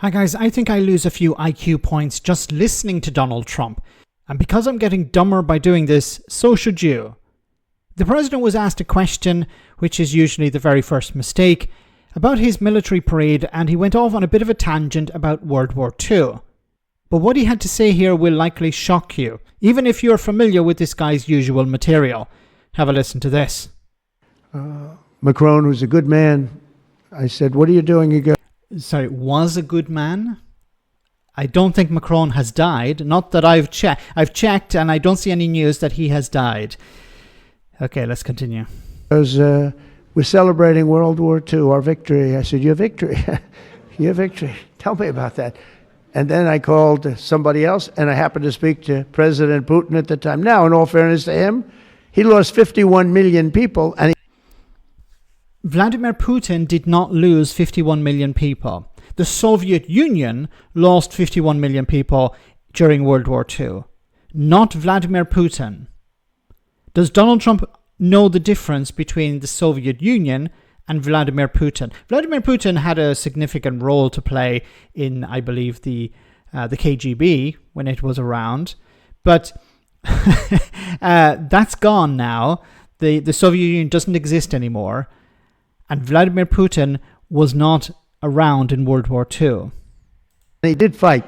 Hi guys, I think I lose a few IQ points just listening to Donald Trump. And because I'm getting dumber by doing this, so should you. The president was asked a question, which is usually the very first mistake, about his military parade, and he went off on a bit of a tangent about World War II. But what he had to say here will likely shock you, even if you're familiar with this guy's usual material. Have a listen to this. Macron, who's a good man, I said, "What are you doing?" He goes, Sorry, was a good man? I don't think Macron has died. Not that I've checked and I don't see any news that he has died. Okay, let's continue. "We're celebrating World War II, our victory." I said, "Your victory? Your victory? Tell me about that." And then I called somebody else, and I happened to speak to President Putin at the time. Now, in all fairness to him, he lost 51 million people, and Vladimir Putin did not lose 51 million people. The Soviet Union lost 51 million people during World War II, not Vladimir Putin. Does Donald Trump know the difference between the Soviet Union and Vladimir Putin? Vladimir Putin had a significant role to play in, I believe, the KGB when it was around, but that's gone now. The Soviet Union doesn't exist anymore. And Vladimir Putin was not around in World War II. he did fight.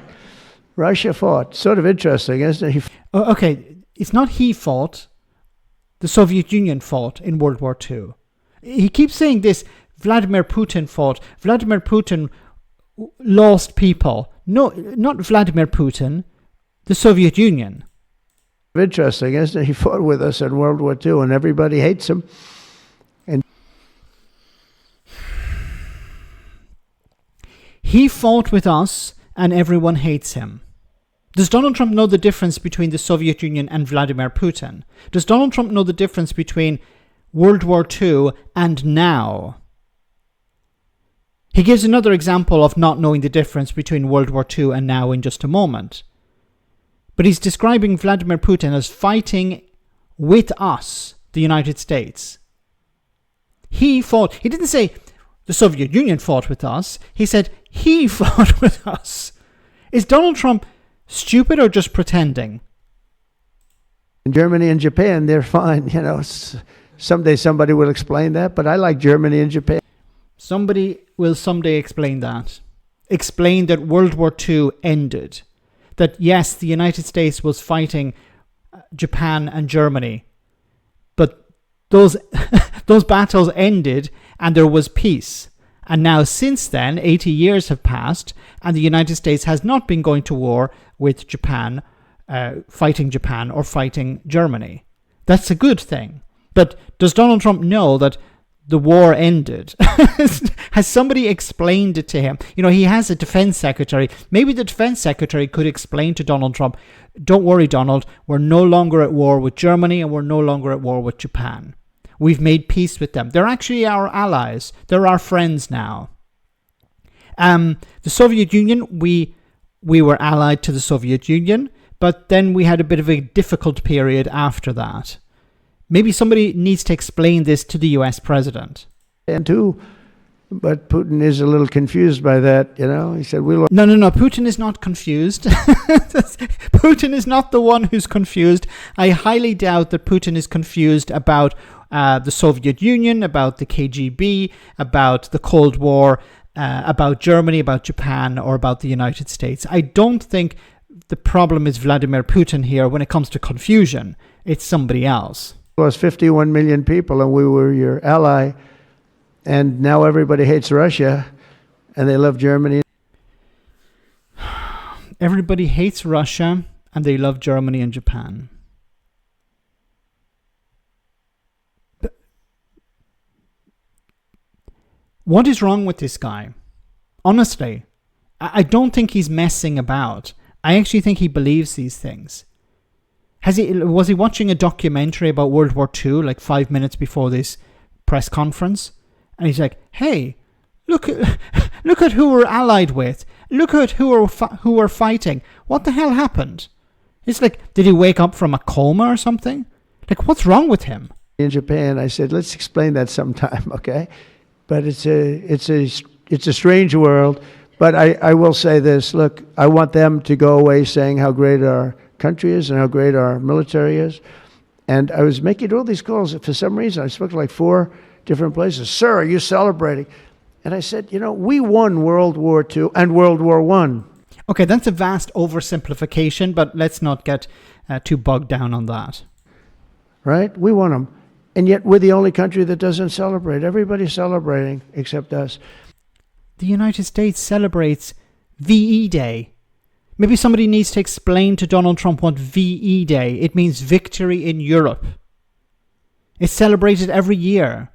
Russia fought. Sort of interesting, isn't it? Okay, it's not he fought. The Soviet Union fought in World War II. He keeps saying this, Vladimir Putin fought. Vladimir Putin lost people. No, not Vladimir Putin, the Soviet Union. Interesting, isn't it? He fought with us in World War II, and everybody hates him. He fought with us and everyone hates him. Does Donald Trump know the difference between the Soviet Union and Vladimir Putin? Does Donald Trump know the difference between World War II and now? He gives another example of not knowing the difference between World War II and now in just a moment. But he's describing Vladimir Putin as fighting with us, the United States. He fought. He didn't say the Soviet Union fought with us. He said he fought with us. Is Donald Trump stupid or just pretending? In Germany and Japan, they're fine. You know, someday somebody will explain that, but I like Germany and Japan. Somebody will someday explain that. Explain that World War II ended. That yes, the United States was fighting Japan and Germany, but those battles ended and there was peace. And now since then, 80 years have passed and the United States has not been going to war with Japan, fighting Japan or fighting Germany. That's a good thing. But does Donald Trump know that the war ended? Has somebody explained it to him? You know, he has a defense secretary. Maybe the defense secretary could explain to Donald Trump, don't worry, Donald, we're no longer at war with Germany and we're no longer at war with Japan. We've made peace with them. They're actually our allies. They're our friends now. The Soviet Union, we were allied to the Soviet Union, but then we had a bit of a difficult period after that. Maybe somebody needs to explain this to the US president. And too, but Putin is a little confused by that, you know. He said, No, Putin is not confused. Putin is not the one who's confused. I highly doubt that Putin is confused about the Soviet Union, about the KGB, about the Cold War, about Germany, about Japan, or about the United States. I don't think the problem is Vladimir Putin here when it comes to confusion. It's somebody else. Lost 51 million people and we were your ally, and now everybody hates Russia and they love Germany. Everybody hates Russia and they love Germany and Japan. But what is wrong with this guy? Honestly, I don't think he's messing about. I actually think he believes these things. Was he watching a documentary about World War II like 5 minutes before this press conference? And he's like, hey, look at who we're allied with. Look at who we're fighting. What the hell happened? It's like, did he wake up from a coma or something? Like, what's wrong with him? In Japan, I said, let's explain that sometime, okay? But it's a strange world. But I will say this, look, I want them to go away saying how great our country is and how great our military is. And I was making all these calls. For some reason, I spoke to like 4 different places. Sir, are you celebrating? And I said, we won World War II and World War I. Okay, that's a vast oversimplification, but let's not get too bogged down on that. Right? We won them. And yet we're the only country that doesn't celebrate. Everybody's celebrating except us. The United States celebrates VE Day. Maybe somebody needs to explain to Donald Trump what VE Day. It means victory in Europe. It's celebrated every year.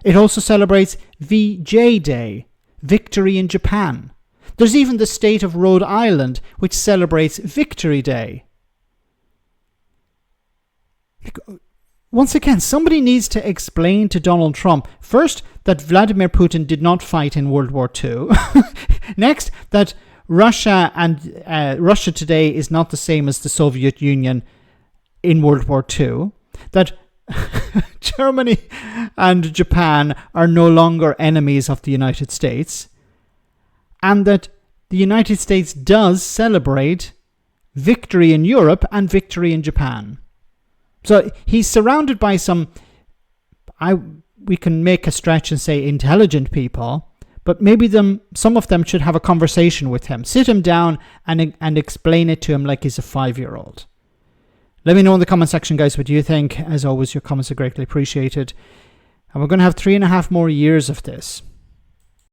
It also celebrates VJ Day, victory in Japan. There's even the state of Rhode Island, which celebrates Victory Day. Once again, somebody needs to explain to Donald Trump, first, that Vladimir Putin did not fight in World War II. Next, that Russia today is not the same as the Soviet Union in World War II. That Germany and Japan are no longer enemies of the United States. And that the United States does celebrate victory in Europe and victory in Japan. So he's surrounded by we can make a stretch and say intelligent people, but maybe some of them should have a conversation with him. Sit him down and explain it to him like he's a 5-year-old. Let me know in the comment section, guys, what you think. As always, your comments are greatly appreciated. And we're going to have 3.5 more years of this.